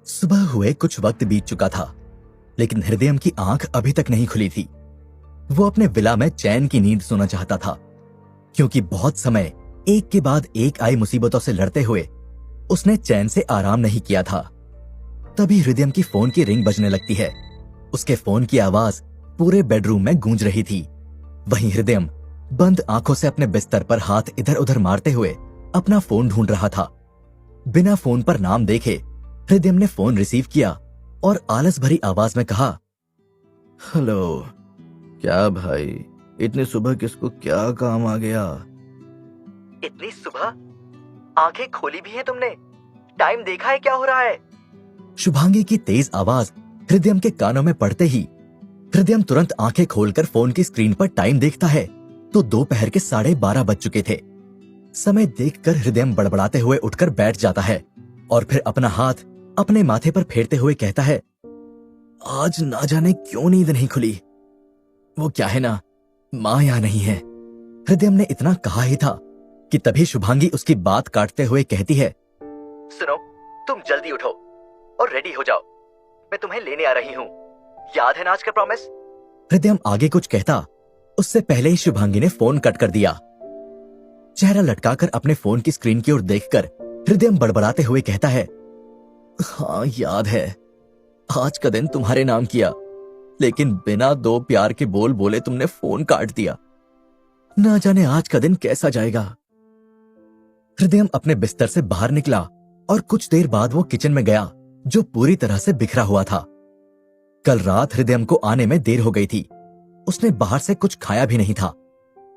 सुबह हुए कुछ वक्त बीत चुका था, लेकिन हृदयम की आंख अभी तक नहीं खुली थी। वो अपने विला में चैन की नींद सोना चाहता था, क्योंकि बहुत समय एक के बाद एक आई मुसीबतों से लड़ते हुए उसने चैन से आराम नहीं किया था। तभी हृदयम की फोन की रिंग बजने लगती है। उसके फोन की आवाज पूरे बेडरूम में गूंज रही थी। वहीं हृदयम बंद आंखों से अपने बिस्तर पर हाथ इधर उधर मारते हुए अपना फोन ढूंढ रहा था। बिना फोन पर नाम देखे हृदयम ने फोन रिसीव किया और आलस भरी आवाज में कहा, हेलो। क्या भाई, इतनी सुबह किसको क्या काम आ गया? इतनी सुबह आंखें खोली भी हैं तुमने? टाइम देखा है क्या हो रहा है? शुभांगी की तेज आवाज हृदयम के कानों में पड़ते ही हृदयम तुरंत आंखें खोलकर फोन की स्क्रीन पर टाइम देखता है तो दोपहर के 12:30 बज चुके थे। समय देखकर हृदयम बड़बड़ाते हुए उठकर बैठ जाता है और फिर अपना हाथ अपने माथे पर फेरते हुए कहता है, आज ना जाने क्यों नींद नहीं खुली। वो क्या है ना, माँ यहाँ नहीं है। हृदयम ने इतना कहा ही था कि तभी शुभांगी उसकी बात काटते हुए कहती है, सुनो, तुम जल्दी उठो और रेडी हो जाओ, मैं तुम्हें लेने आ रही हूँ। याद है ना आज का प्रॉमिस? हृदयम आगे कुछ कहता उससे पहले ही शुभांगी ने फोन कट कर दिया। चेहरा लटकाकर अपने फोन की स्क्रीन की ओर देखकर हृदयम बड़बड़ाते हुए कहता है, हाँ याद है, आज का दिन तुम्हारे नाम किया, लेकिन बिना दो प्यार के बोल बोले तुमने फोन काट दिया। ना जाने आज का दिन कैसा जाएगा। हृदयम अपने बिस्तर से बाहर निकला और कुछ देर बाद वो किचन में गया, जो पूरी तरह से बिखरा हुआ था। कल रात हृदयम को आने में देर हो गई थी। उसने बाहर से कुछ खाया भी नहीं था,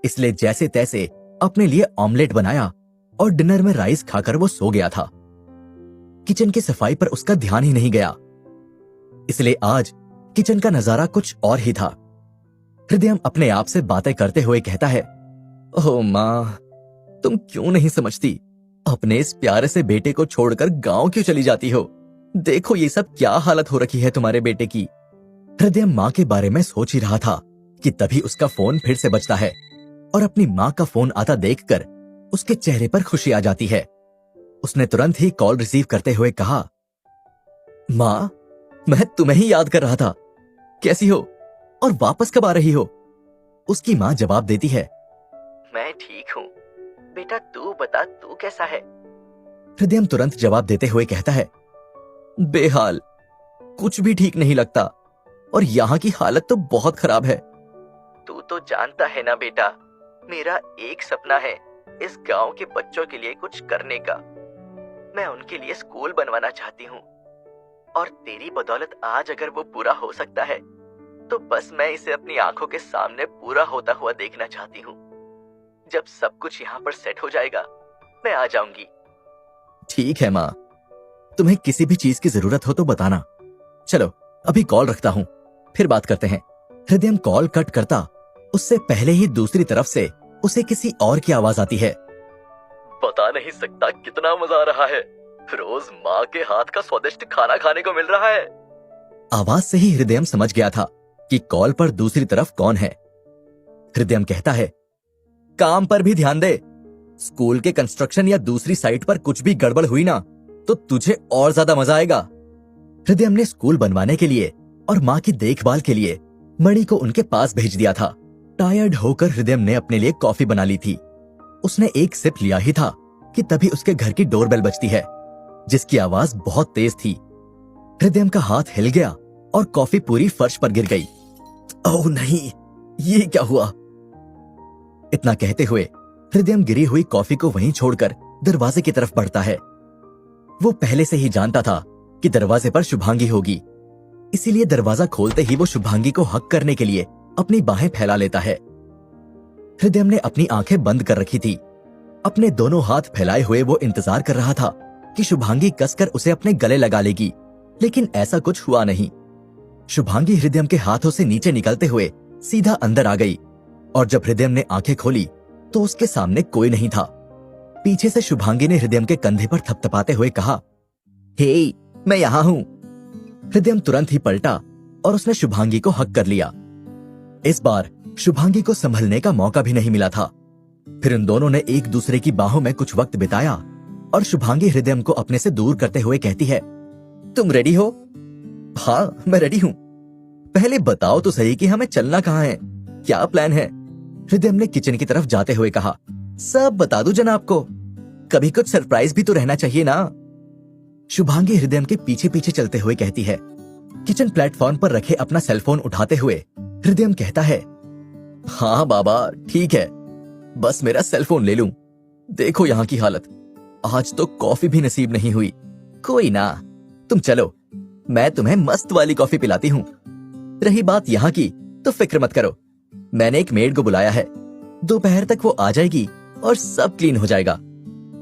इसलिए जैसे तैसे अपने लिए ऑमलेट बनाया और डिनर में राइस खाकर वो सो गया था। किचन की सफाई पर उसका ध्यान ही नहीं गया, इसलिए आज किचन का नजारा कुछ और ही था। हृदयम अपने आप से बातें करते हुए कहता है, ओह माँ, तुम क्यों नहीं समझती? अपने इस प्यारे से बेटे को छोड़कर गांव क्यों चली जाती हो? देखो ये सब क्या हालत हो रखी है तुम्हारे बेटे की। हृदयम माँ के बारे में सोच ही रहा था कि तभी उसका फोन फिर से बजता है और अपनी माँ का फोन आता देखकर उसके चेहरे पर खुशी आ जाती है। उसने तुरंत ही कॉल रिसीव करते हुए कहा, माँ, मैं तुम्हें ही याद कर रहा था। कैसी हो और वापस कब आ रही हो? उसकी माँ जवाब देती है, मैं ठीक हूँ बेटा, तू बता, तू कैसा है? हृदयम तुरंत जवाब देते हुए कहता है, बेहाल, कुछ भी ठीक नहीं लगता और यहाँ की हालत तो बहुत खराब है। तू तो जानता है ना बेटा, मेरा एक सपना है इस गांव के बच्चों के लिए कुछ करने का। मैं उनके लिए स्कूल बनवाना चाहती हूँ और तेरी बदौलत आज अगर वो पूरा हो सकता है तो बस मैं इसे अपनी आंखों के सामने पूरा होता हुआ देखना चाहती हूँ। जब सब कुछ यहाँ पर सेट हो जाएगा मैं आ जाऊंगी। ठीक है माँ, तुम्हें किसी भी चीज की जरूरत हो तो बताना। चलो अभी कॉल रखता हूँ, फिर बात करते हैं। हृदयम कॉल कट करता उससे पहले ही दूसरी तरफ से उसे किसी और की आवाज आती है, बता नहीं सकता कितना मजा आ रहा है, रोज माँ के हाथ का स्वादिष्ट खाना खाने को मिल रहा है। आवाज से ही हृदयम समझ गया था कि कॉल पर दूसरी तरफ कौन है। हृदयम कहता है, काम पर भी ध्यान दे। स्कूल के कंस्ट्रक्शन या दूसरी साइट पर कुछ भी गड़बड़ हुई ना तो तुझे और ज्यादा मजा आएगा। हृदयम ने स्कूल बनवाने के लिए और माँ की देखभाल के लिए मणि को उनके पास भेज दिया था। टायर्ड होकर हृदयम ने अपने लिए कॉफी बना ली थी। उसने एक सिप लिया ही था कि तभी उसके घर की डोरबेल बजती है, जिसकी आवाज बहुत तेज थी। हृदयम का हाथ हिल गया और कॉफी पूरी फर्श पर गिर गई। ओह नहीं, ये क्या हुआ? इतना कहते हुए हृदयम गिरी हुई कॉफी को वहीं छोड़कर दरवाजे की तरफ बढ़ता है। वो पहले से ही जानता था कि दरवाजे पर शुभांगी होगी, इसीलिए दरवाजा खोलते ही वो शुभांगी को हक करने के लिए अपनी बाहें फैला लेता है। हृदयम ने अपनी आंखें बंद कर रखी थी। अपने दोनों हाथ फैलाए हुए वो इंतजार कर रहा था कि शुभांगी कसकर उसे अपने गले लगा लेगी, लेकिन ऐसा कुछ हुआ नहीं। शुभांगी हृदयम के हाथों से नीचे निकलते हुए सीधा अंदर आ गई और जब हृदयम ने आंखें खोली तो उसके सामने कोई नहीं था। पीछे से शुभांगी ने हृदयम के कंधे पर थपथपाते हुए कहा, हे, मैं यहाँ हूँ। हृदयम तुरंत ही पलटा और उसने शुभांगी को हक कर लिया। इस बार शुभांगी को संभलने का मौका भी नहीं मिला था। फिर उन दोनों ने एक दूसरे की बाहों में कुछ वक्त बिताया और शुभांगी हृदयम को अपने से दूर करते हुए कहती है, तुम रेडी हो? हाँ, मैं रेडी हूँ। पहले बताओ तो सही कि हमें चलना कहाँ है, क्या प्लान है? हृदयम ने किचन की तरफ जाते हुए कहा। सब बता दो जनाब को, कभी कुछ सरप्राइज भी तो रहना चाहिए ना। शुभांगी हृदयम के पीछे पीछे चलते हुए कहती है। किचन प्लेटफॉर्म पर रखे अपना सेलफोन उठाते हुए हृदयम कहता है, हाँ बाबा ठीक है, बस मेरा सेलफोन ले लूं। देखो यहाँ की हालत, आज तो कॉफी भी नसीब नहीं हुई। कोई ना, तुम चलो, मैं तुम्हें मस्त वाली कॉफी पिलाती हूँ। रही बात यहाँ की तो फिक्र मत करो, मैंने एक मेड को बुलाया है, दोपहर तक वो आ जाएगी और सब क्लीन हो जाएगा।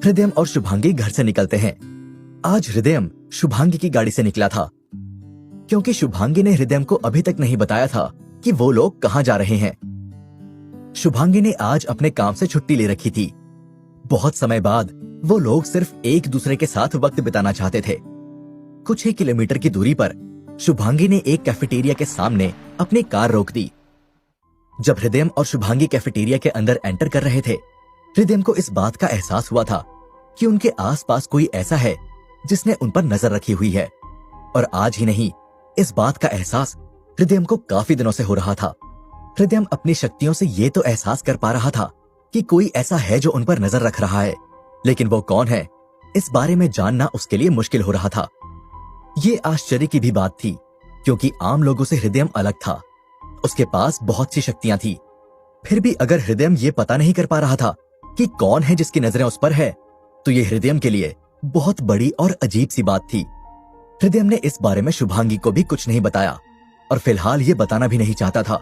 हृदयम और शुभांगी घर से निकलते हैं। आज हृदयम शुभांगी की गाड़ी से निकला था, क्योंकि शुभांगी ने हृदयम को अभी तक नहीं बताया था कि वो लोग कहाँ जा रहे हैं। शुभांगी ने आज अपने काम से छुट्टी ले रखी थी। बहुत समय बाद वो लोग सिर्फ एक दूसरे के साथ वक्त बिताना चाहते थे। कुछ ही किलोमीटर की दूरी पर शुभांगी ने एक कैफेटेरिया के सामने अपनी कार रोक दी। जब हृदयम और शुभांगी कैफेटेरिया के अंदर एंटर कर रहे थे, हृदयम को इस बात का एहसास हुआ था कि उनके आसपास कोई ऐसा है जिसने उन पर नजर रखी हुई है। और आज ही नहीं, इस बात का एहसास हृदयम को काफी दिनों से हो रहा था। हृदयम अपनी शक्तियों से ये तो एहसास कर पा रहा था कि कोई ऐसा है जो उन पर नजर रख रहा है, लेकिन वो कौन है, इस बारे में जानना उसके लिए मुश्किल हो रहा था। ये आश्चर्य की भी बात थी, क्योंकि आम लोगों से हृदयम अलग था। उसके पास बहुत सी शक्तियां थी। फिर भी अगर हृदयम ये पता नहीं कर पा रहा था कि कौन है जिसकी नजरें उस पर है, तो ये हृदयम के लिए बहुत बड़ी और अजीब सी बात थी। हृदयम ने इस बारे में शुभांगी को भी कुछ नहीं बताया, और फिलहाल ये बताना भी नहीं चाहता था,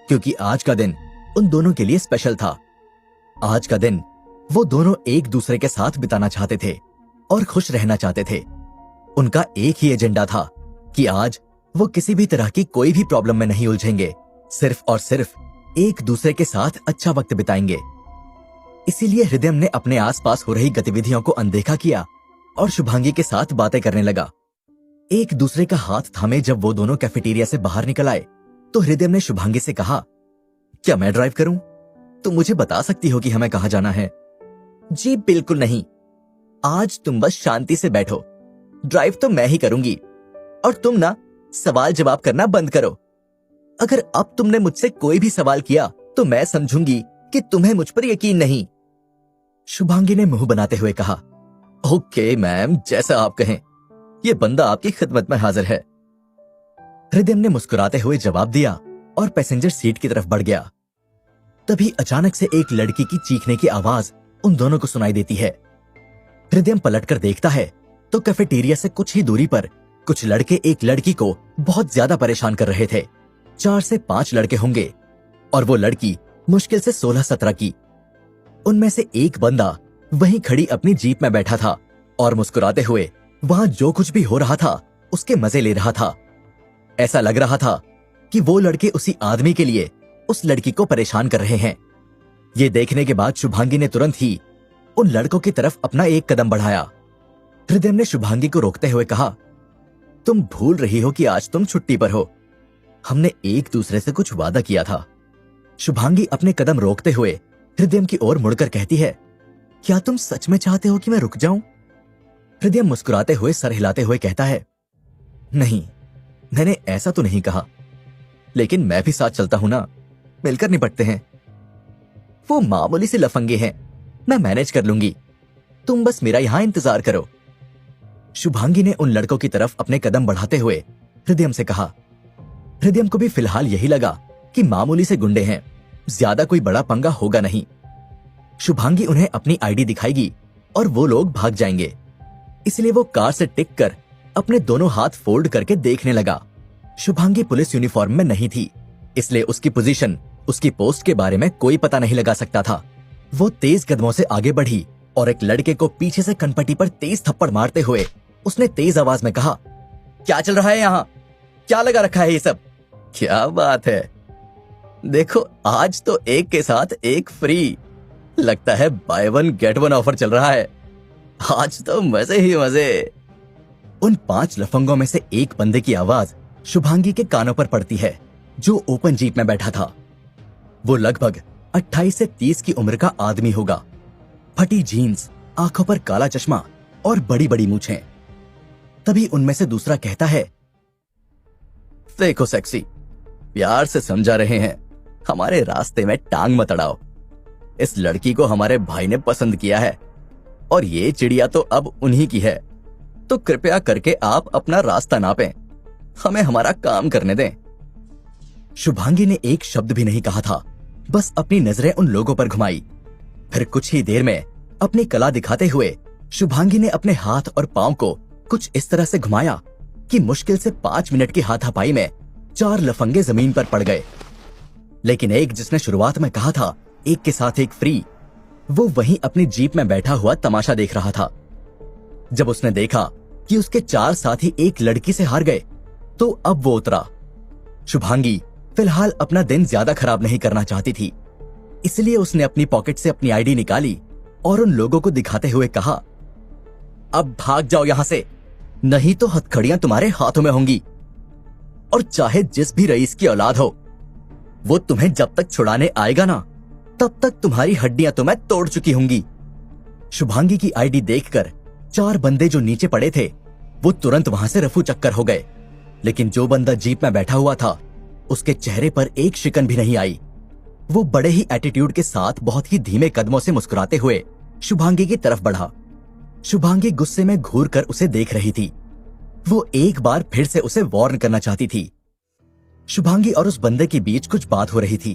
क्योंकि आज का दिन उन दोनों के लिए स्पेशल था। आज का दिन वो दोनों एक दूसरे के साथ बिताना चाहते थे और खुश रहना चाहते थे। उनका एक ही एजेंडा था कि आज वो किसी भी तरह की कोई भी प्रॉब्लम में नहीं उलझेंगे, सिर्फ और सिर्फ एक दूसरे के साथ अच्छा वक्त बिताएंगे। इसीलिए हृदयम ने अपने आसपास हो रही गतिविधियों को अनदेखा किया और शुभांगी के साथ बातें करने लगा। एक दूसरे का हाथ थामे जब वो दोनों कैफेटेरिया से बाहर निकल आए, तो हृदयम ने शुभांगी से कहा, क्या मैं ड्राइव करूं? तुम मुझे बता सकती हो कि हमें कहाँ जाना है? जी बिल्कुल नहीं, आज तुम बस शांति से बैठो, ड्राइव तो मैं ही करूंगी। और तुम ना सवाल जवाब करना बंद करो। अगर अब तुमने मुझसे कोई भी सवाल किया तो मैं समझूंगी कि तुम्हें मुझ पर यकीन नहीं। शुभांगी ने मुंह बनाते हुए कहा, ओके मैम, जैसा आप कहें, ये बंदा आपकी खिदमत में हाजिर है। हृदयम ने मुस्कुराते हुए जवाब दिया और पैसेंजर सीट की तरफ बढ़ गया। तभी अचानक से एक लड़की की चीखने की आवाज उन दोनों को सुनाई देती है। हृदयम पलटकर देखता है तो कैफेटेरिया से कुछ ही दूरी पर कुछ लड़के एक लड़की को बहुत ज्यादा परेशान कर रहे थे। 4 से 5 लड़के होंगे, और वो लड़की मुश्किल से 16-17 की। उनमें से एक बंदा वहीं खड़ी अपनी जीप में बैठा था और मुस्कुराते हुए वहां जो कुछ भी हो रहा था उसके मजे ले रहा था। ऐसा लग रहा था कि वो लड़के उसी आदमी के लिए उस लड़की को परेशान कर रहे हैं। ये देखने के बाद शुभांगी ने तुरंत ही उन लड़कों की तरफ अपना एक कदम बढ़ाया। हृदयम ने शुभांगी को रोकते हुए कहा, तुम भूल रही हो कि आज तुम छुट्टी पर हो। हमने एक दूसरे से कुछ वादा किया था। शुभांगी अपने कदम रोकते हुए हृदयम की ओर मुड़कर कहती है, क्या तुम सच में चाहते हो कि मैं रुक जाऊं? हृदयम मुस्कुराते हुए सर हिलाते हुए कहता है, नहीं, मैंने ऐसा तो नहीं कहा, लेकिन मैं भी साथ चलता हूं ना, मिलकर निपटते हैं। वो मामूली से लफंगे हैं, मैं मैनेज कर लूंगी, तुम बस मेरा यहां इंतजार करो। शुभांगी ने उन लड़कों की तरफ अपने कदम बढ़ाते हुए हृदयम से कहा। हृदयम को भी फिलहाल यही लगा कि मामूली से गुंडे हैं, ज्यादा कोई बड़ा पंगा होगा नहीं। शुभांगी उन्हें अपनी आईडी दिखाएगी और वो लोग भाग जाएंगे। इसलिए वो कार से टिक कर अपने दोनों हाथ फोल्ड करके देखने लगा। शुभांगी पुलिस यूनिफॉर्म में नहीं थी, इसलिए उसकी पोजीशन, उसकी पोस्ट के बारे में कोई पता नहीं लगा सकता था। वो तेज कदमों से आगे बढ़ी और एक लड़के को पीछे से कनपट्टी पर तेज थप्पड़ मारते हुए उसने तेज आवाज में कहा, क्या चल रहा है यहाँ? क्या लगा रखा है ये सब? क्या बात है, देखो आज तो एक के साथ एक फ्री, लगता है बाय 1 गेट 1 ऑफर चल रहा है। आज तो मजे ही मजे। उन 5 लफंगों में से एक बंदे की आवाज शुभांगी के कानों पर पड़ती है, जो ओपन जीप में बैठा था। वो लगभग 28 से 30 की उम्र का आदमी होगा। फटी जीन्स, आंखों पर काला चश्मा और बड़ी बड़ी मूछें। तभी उनमें से दूसरा कहता है, देखो सेक्सी, प्यार से समझा रहे हैं, हमारे रास्ते में टांग मत अड़ाओ। इस लड़की को हमारे भाई ने पसंद किया है और ये चिड़िया तो अब उन्हीं की है, तो कृपया करके आप अपना रास्ता नापें, हमें हमारा काम करने दें। शुभांगी ने एक शब्द भी नहीं कहा था, बस अपनी नजरें उन लोगों पर घुमाई। फिर कुछ ही देर में अपनी कला दिखाते हुए शुभांगी ने अपने हाथ और पांव को कुछ इस तरह से घुमाया कि मुश्किल से 5 मिनट की हाथापाई में 4 लफंगे जमीन पर पड़ गए। लेकिन एक जिसने शुरुआत में कहा था एक के साथ एक फ्री, वो वहीं अपनी जीप में बैठा हुआ तमाशा देख रहा था। जब उसने देखा कि उसके 4 साथी एक लड़की से हार गए, तो अब वो उतरा। शुभांगी फिलहाल अपना दिन ज्यादा खराब नहीं करना चाहती थी, इसलिए उसने अपनी पॉकेट से अपनी आईडी निकाली और उन लोगों को दिखाते हुए कहा, अब भाग जाओ यहां से, नहीं तो हथकड़ियां तुम्हारे हाथों में होंगी। और चाहे जिस भी रईस की औलाद हो, वो तुम्हें जब तक छुड़ाने आएगा ना, तब तक तुम्हारी हड्डियां तो मैं तोड़ चुकी होंगी। शुभांगी की आईडी देखकर 4 बंदे जो नीचे पड़े थे, वो तुरंत वहां से रफू चक्कर हो गए। लेकिन जो बंदा जीप में बैठा हुआ था, उसके चेहरे पर एक शिकन भी नहीं आई। वो बड़े ही एटीट्यूड के साथ बहुत ही धीमे कदमों से मुस्कुराते हुए शुभांगी की तरफ बढ़ा। शुभांगी गुस्से में घूर कर उसे देख रही थी। वो एक बार फिर से उसे वार्न करना चाहती थी। शुभांगी और उस बंदे के बीच कुछ बात हो रही थी।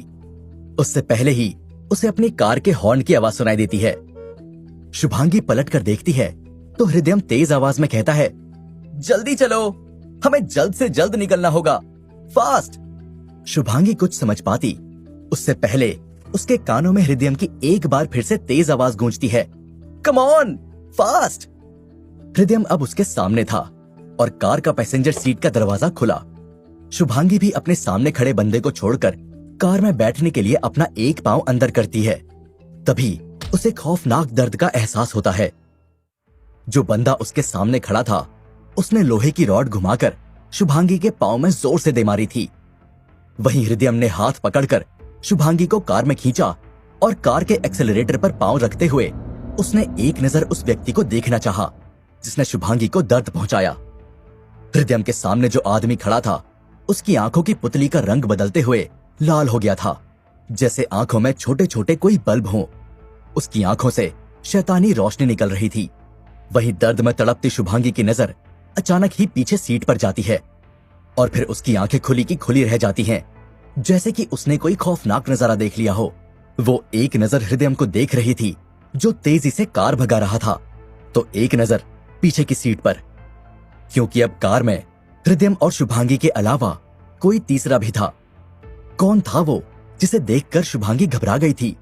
उससे पहले ही उसे अपनी कार के हॉर्न की आवाज सुनाई देती है। शुभांगी पलट कर देखती है तो हृदयम तेज आवाज में कहता है, जल्दी चलो, हमें जल्द से जल्द निकलना होगा, फास्ट। शुभांगी कुछ समझ पाती उससे पहले उसके कानों में हृदयम की एक बार फिर से तेज आवाज गूंजती है, कम ऑन, फास्ट। हृदयम अब उसके सामने था और कार का पैसेंजर सीट का दरवाजा खुला। शुभांगी भी अपने सामने खड़े बंदे को छोड़कर कार में बैठने के लिए अपना एक पांव अंदर करती है। तभी उसे खौफनाक दर्द का एहसास होता है। जो बंदा उसके सामने खड़ा था, उसने लोहे की रॉड घुमाकर शुभांगी के पांव में जोर से दे मारी थी। वहीं हृदयम ने हाथ पकड़कर शुभांगी को कार में खींचा और कार के एक्सेलरेटर पर पांव रखते हुए उसने एक नजर उस व्यक्ति को देखना चाहा जिसने शुभांगी को दर्द पहुंचाया। हृदयम के सामने जो आदमी खड़ा था, उसकी आंखों की पुतली का रंग बदलते हुए लाल हो गया था, जैसे आंखों में छोटे छोटे कोई बल्ब हों। उसकी आंखों से शैतानी रोशनी निकल रही थी। वहीं दर्द में तड़पती शुभांगी की नजर अचानक ही पीछे सीट पर जाती है और फिर उसकी आंखें खुली की खुली रह जाती हैं, जैसे कि उसने कोई खौफनाक नजारा देख लिया हो। वो एक नजर हृदयम को देख रही थी जो तेजी से कार भगा रहा था, तो एक नजर पीछे की सीट पर, क्योंकि अब कार में हृदयम और शुभांगी के अलावा कोई तीसरा भी था। कौन था वो जिसे देखकर शुभांगी घबरा गई थी?